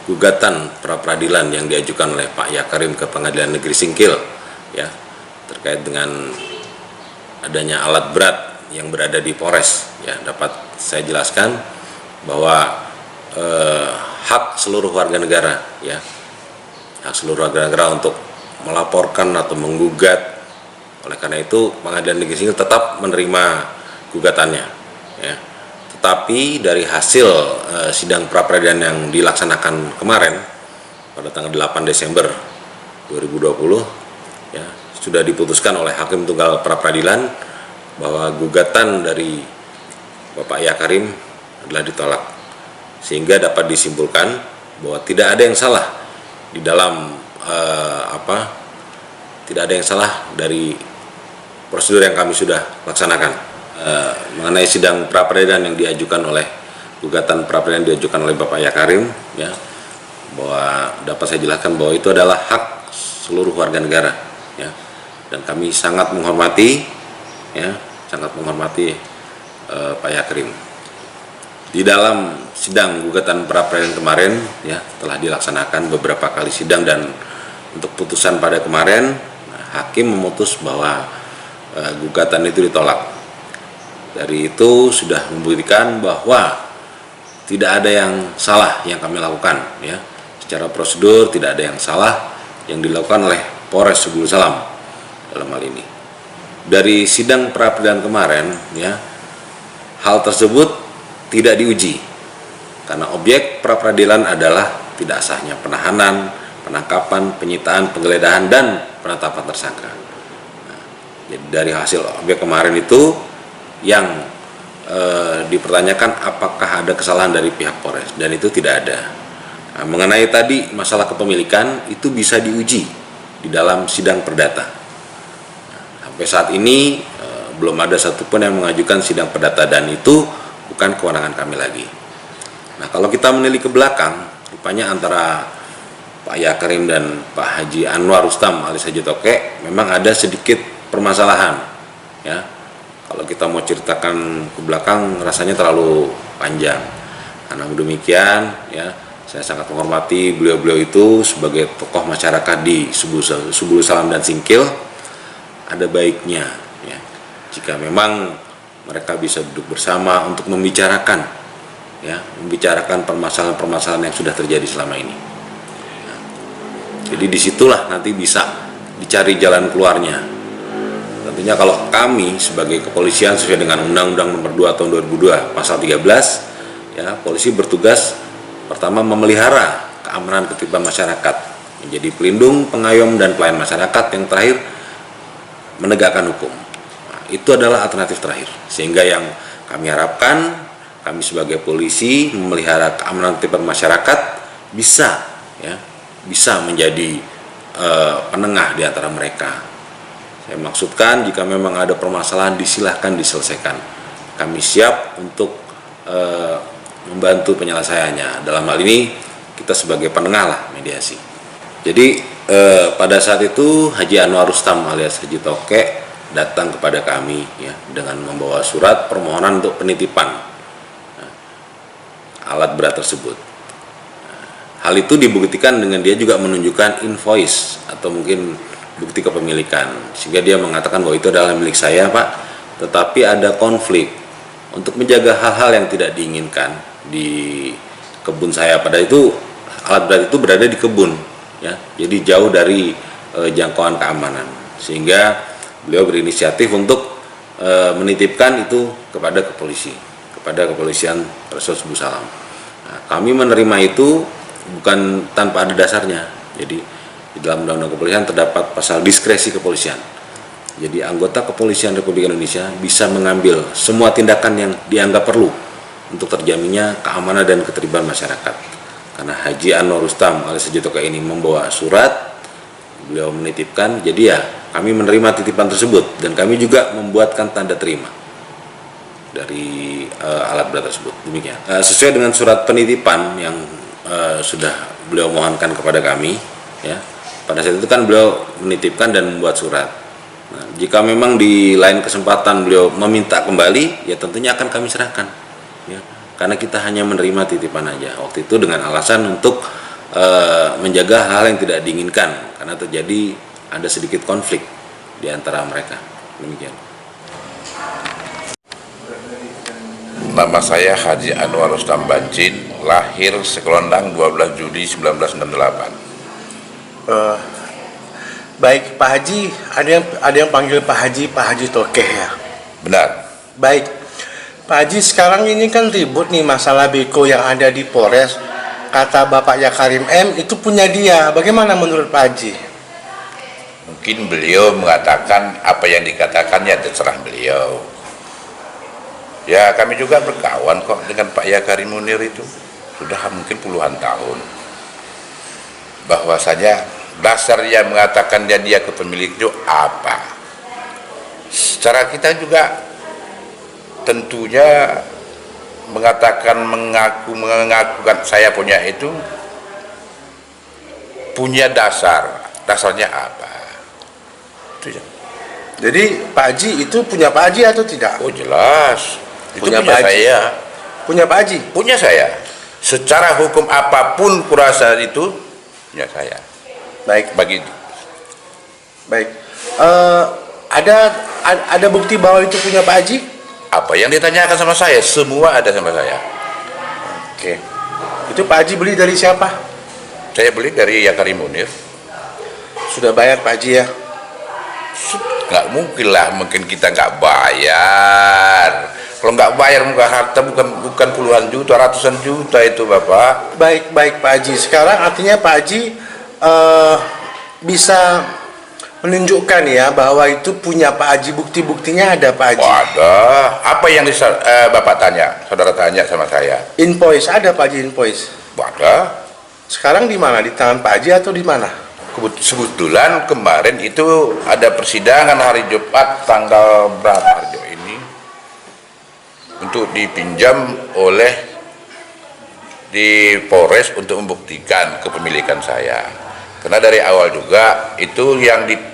gugatan pra peradilan yang diajukan oleh Pak Yakarim ke Pengadilan Negeri Singkil ya, terkait dengan adanya alat berat yang berada di Polres ya. Dapat saya jelaskan bahwa hak seluruh warga negara ya, hak seluruh warga negara untuk melaporkan atau menggugat. Oleh karena itu Pengadilan Negeri Singkil tetap menerima gugatannya ya. Tetapi dari hasil sidang pra peradilan yang dilaksanakan kemarin pada tanggal 8 Desember 2020 ya, sudah diputuskan oleh Hakim Tunggal Pra Peradilan bahwa gugatan dari Bapak Yakarim adalah ditolak, sehingga dapat disimpulkan bahwa tidak ada yang salah di dalam tidak ada yang salah dari prosedur yang kami sudah laksanakan. Mengenai sidang pra peradilan yang diajukan oleh gugatan pra peradilan diajukan oleh Bapak Yakarim ya, bahwa dapat saya jelaskan bahwa itu adalah hak seluruh warga negara ya, dan kami sangat menghormati ya, Pak Yakarim. Di dalam sidang gugatan pra peradilan kemarin ya, telah dilaksanakan beberapa kali sidang, dan untuk putusan pada kemarin hakim memutus bahwa gugatan itu ditolak. Dari itu sudah membuktikan bahwa tidak ada yang salah yang kami lakukan ya. Secara prosedur tidak ada yang salah yang dilakukan oleh Polres Subul Salam dalam hal ini. Dari sidang pra peradilan kemarin ya, hal tersebut tidak diuji karena objek pra peradilan adalah tidak sahnya penahanan, penangkapan, penyitaan, penggeledahan, dan penetapan tersangka. Jadi dari hasil objek kemarin itu yang dipertanyakan apakah ada kesalahan dari pihak Polres, dan itu tidak ada. Nah, mengenai tadi masalah kepemilikan itu bisa diuji di dalam sidang perdata. Sampai saat ini belum ada satupun yang mengajukan sidang perdata, dan itu bukan kewenangan kami lagi. Nah, kalau kita menilik ke belakang, rupanya antara Pak Yakarim dan Pak Haji Anwar Rustam alias Haji Toke memang ada sedikit permasalahan ya. Kalau kita mau ceritakan ke belakang rasanya terlalu panjang. Karena demikian ya, saya sangat menghormati beliau-beliau itu sebagai tokoh masyarakat di Subul Salam dan Singkil. Ada baiknya ya, jika memang mereka bisa duduk bersama untuk membicarakan permasalahan-permasalahan yang sudah terjadi selama ini. Nah, jadi disitulah nanti bisa dicari jalan keluarnya. Tentunya kalau kami sebagai kepolisian sesuai dengan Undang-Undang Nomor 2 Tahun 2002 Pasal 13 ya, polisi bertugas pertama memelihara keamanan ketertiban masyarakat, menjadi pelindung, pengayom, dan pelayan masyarakat, yang terakhir menegakkan hukum. Nah, itu adalah alternatif terakhir, sehingga yang kami harapkan kami sebagai polisi memelihara keamanan ketertiban masyarakat bisa menjadi penengah di antara mereka. Saya maksudkan jika memang ada permasalahan disilahkan diselesaikan. Kami siap untuk membantu penyelesaiannya. Dalam hal ini kita sebagai penengah lah, mediasi. Jadi pada saat itu Haji Anwar Rustam alias Haji Toke datang kepada kami ya, dengan membawa surat permohonan untuk penitipan alat berat tersebut. Hal itu dibuktikan dengan dia juga menunjukkan invoice atau mungkin bukti kepemilikan, sehingga dia mengatakan bahwa itu adalah milik saya, Pak, tetapi ada konflik untuk menjaga hal-hal yang tidak diinginkan di kebun saya. Pada itu alat berat itu berada di kebun ya, jadi jauh dari jangkauan keamanan, sehingga beliau berinisiatif untuk menitipkan itu kepada kepolisian Resort Subul Salam. Nah, kami menerima itu bukan tanpa ada dasarnya. Jadi di dalam Undang-Undang Kepolisian terdapat pasal diskresi kepolisian. Jadi anggota Kepolisian Republik Indonesia bisa mengambil semua tindakan yang dianggap perlu untuk terjaminnya keamanan dan ketertiban masyarakat. Karena Haji Anwar Rustam alias Haji Toke ini membawa surat, beliau menitipkan, jadi ya kami menerima titipan tersebut, dan kami juga membuatkan tanda terima dari alat berat tersebut. Demikian. Sesuai dengan surat penitipan yang sudah beliau mohonkan kepada kami ya. Pada saat itu kan beliau menitipkan dan membuat surat. Nah, jika memang di lain kesempatan beliau meminta kembali, ya tentunya akan kami serahkan. Ya, karena kita hanya menerima titipan aja. Waktu itu dengan alasan untuk menjaga hal yang tidak diinginkan karena terjadi ada sedikit konflik di antara mereka. Demikian. Nama saya Haji Anwar Rustam Bancin, lahir Sekelondang 12 Juli 1968. Baik Pak Haji, ada yang panggil Pak Haji Tokeh ya. Benar. Baik Pak Haji, sekarang ini kan ribut nih masalah beko yang ada di Polres. Kata Bapak Yakarim M itu punya dia. Bagaimana menurut Pak Haji? Mungkin beliau mengatakan apa yang dikatakannya terserah beliau. Ya kami juga berkawan kok dengan Pak Yakarim Munir itu sudah mungkin puluhan tahun. Bahwasanya dasar dia mengatakan dia kepemilik itu apa? Secara kita juga tentunya mengakukan saya punya itu punya dasarnya apa? Itu ya. Jadi Pak Haji itu punya Pak Haji atau tidak? Oh jelas. Itu punya Pak Haji. saya. Punya Pak Haji? Punya saya. Secara hukum apapun kurasa itu punya saya. Baik. Bagi Baik. Ada bukti bahwa itu punya Pak Haji? apa yang ditanyakan sama saya, semua ada sama saya. Oke. Itu Pak Haji beli dari siapa? Saya beli dari Yakarim Munir. Sudah bayar Pak Haji ya? Nggak mungkin lah, mungkin kita nggak bayar. Kalau nggak bayar muka harta bukan puluhan juta, ratusan juta itu Bapak. Baik Pak Haji. Sekarang artinya Pak Haji bisa menunjukkan ya bahwa itu punya Pak Haji, bukti-buktinya ada Pak Haji. Oh, ada. Apa yang Bapak tanya, saudara tanya sama saya? Invoice ada Pak Haji, invoice. Ada. Sekarang di mana? Di tangan Pak Haji atau di mana? Kebetulan kemarin itu ada persidangan hari Jumat tanggal berapa hari ini untuk dipinjam oleh di Polres untuk membuktikan kepemilikan saya. Karena dari awal juga itu yang di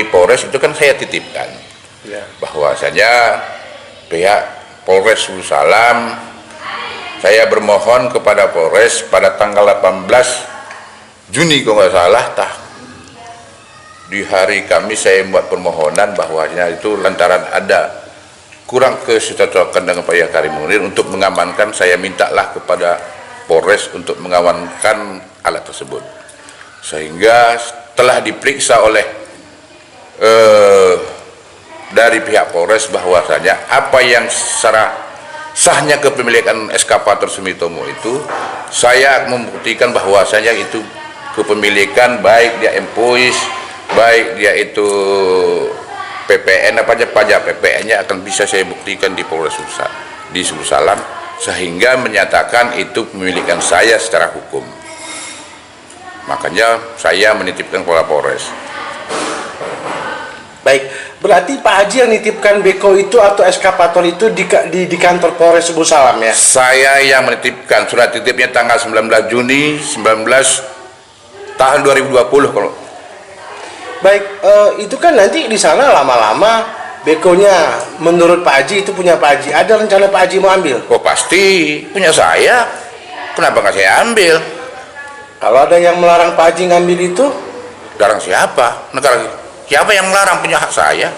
Polres itu kan saya titipkan Ya. bahwasanya pihak Polres Salam, saya bermohon kepada Polres pada tanggal 18 Juni kalau nggak salah, di hari Kamis saya membuat permohonan bahwasanya itu lantaran ada kurang kesecocokan dengan Pak Yakarim Munir untuk mengamankan, saya mintalah kepada Polres untuk mengamankan alat tersebut. Sehingga telah diperiksa oleh dari pihak Polres bahwasanya apa yang secara sahnya kepemilikan eskavator Sumitomo itu, saya membuktikan bahwasanya itu kepemilikan baik dia invoice, baik dia itu PPN apa aja pajak PPN-nya akan bisa saya buktikan di Polres di Salam, sehingga menyatakan itu pemilikan saya secara hukum. Makanya saya menitipkan kepada Polres. Baik, berarti Pak Haji yang nitipkan beko itu atau eskavator itu di kantor Polres Salam ya? Saya yang menitipkan, surat titipnya tanggal 19 Juni tahun 2020 kalau. Baik, itu kan nanti di sana lama-lama bekonya menurut Pak Haji itu punya Pak Haji. Ada rencana Pak Haji mau ambil? Oh pasti punya saya. Kenapa nggak saya ambil? Kalau ada yang melarang Pak Haji ngambil itu? Larang siapa? Negara siapa yang melarang? Punya hak saya.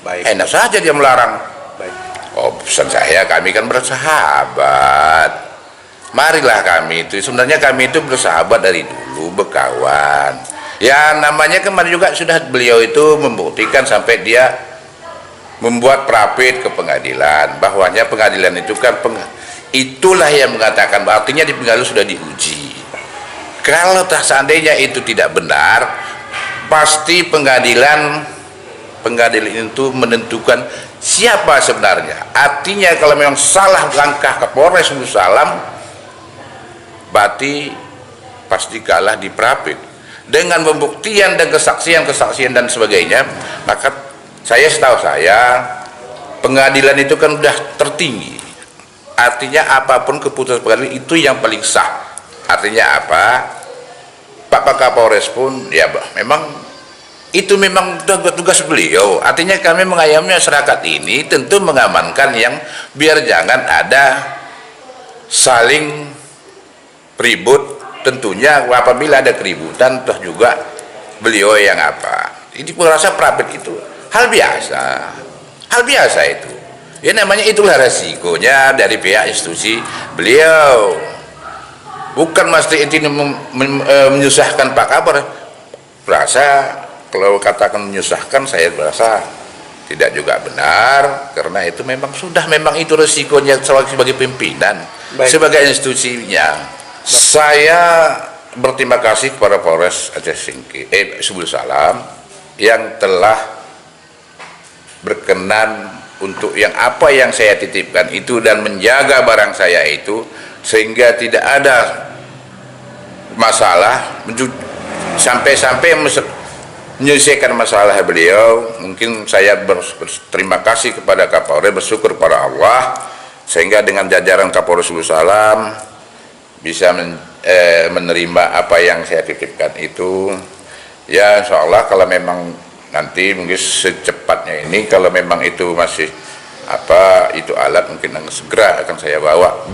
Baik. Enak saja dia melarang. Baik. Oh pesan saya, kami kan bersahabat. Marilah kami itu, sebenarnya kami itu bersahabat dari dulu, berkawan. Ya namanya kemarin juga sudah beliau itu membuktikan sampai dia membuat prapit ke pengadilan, bahwanya pengadilan itu kan itulah yang mengatakan, artinya di pengadilan sudah diuji. Kalau seandainya itu tidak benar, pasti pengadilan itu menentukan siapa sebenarnya. Artinya kalau memang salah langkah Kapolres Salam, berarti pasti kalah di prapit. Dengan pembuktian dan kesaksian dan sebagainya, maka setahu saya pengadilan itu kan sudah tertinggi. Artinya apapun keputusan pengadilan itu yang paling sah. Artinya apa? Pak Kapolres pun ya memang itu memang tugas beliau. Artinya kami mengayomi masyarakat ini tentu mengamankan yang biar jangan ada saling ribut tentunya apabila ada keributan toh juga beliau yang apa. Ini merasa private itu hal biasa itu. Ya namanya itulah resikonya dari pihak institusi beliau. Bukan mesti itu menyusahkan Pak Kabar. Berasa kalau katakan menyusahkan, saya berasa tidak juga benar, karena itu memang itu resikonya sebagai pimpinan, sebagai institusinya. Saya berterima kasih kepada Polres Aceh Subul Salam yang telah berkenan untuk apa yang saya titipkan itu dan menjaga barang saya itu sehingga tidak ada masalah sampai menyelesaikan masalah beliau. Mungkin saya berterima kasih kepada Kapolres, bersyukur pada Allah sehingga dengan jajaran Kapolres Subul Salam bisa menerima apa yang saya titipkan itu. Ya insya Allah kalau memang nanti mungkin secepatnya ini kalau memang itu masih itu alat mungkin segera akan saya bawa.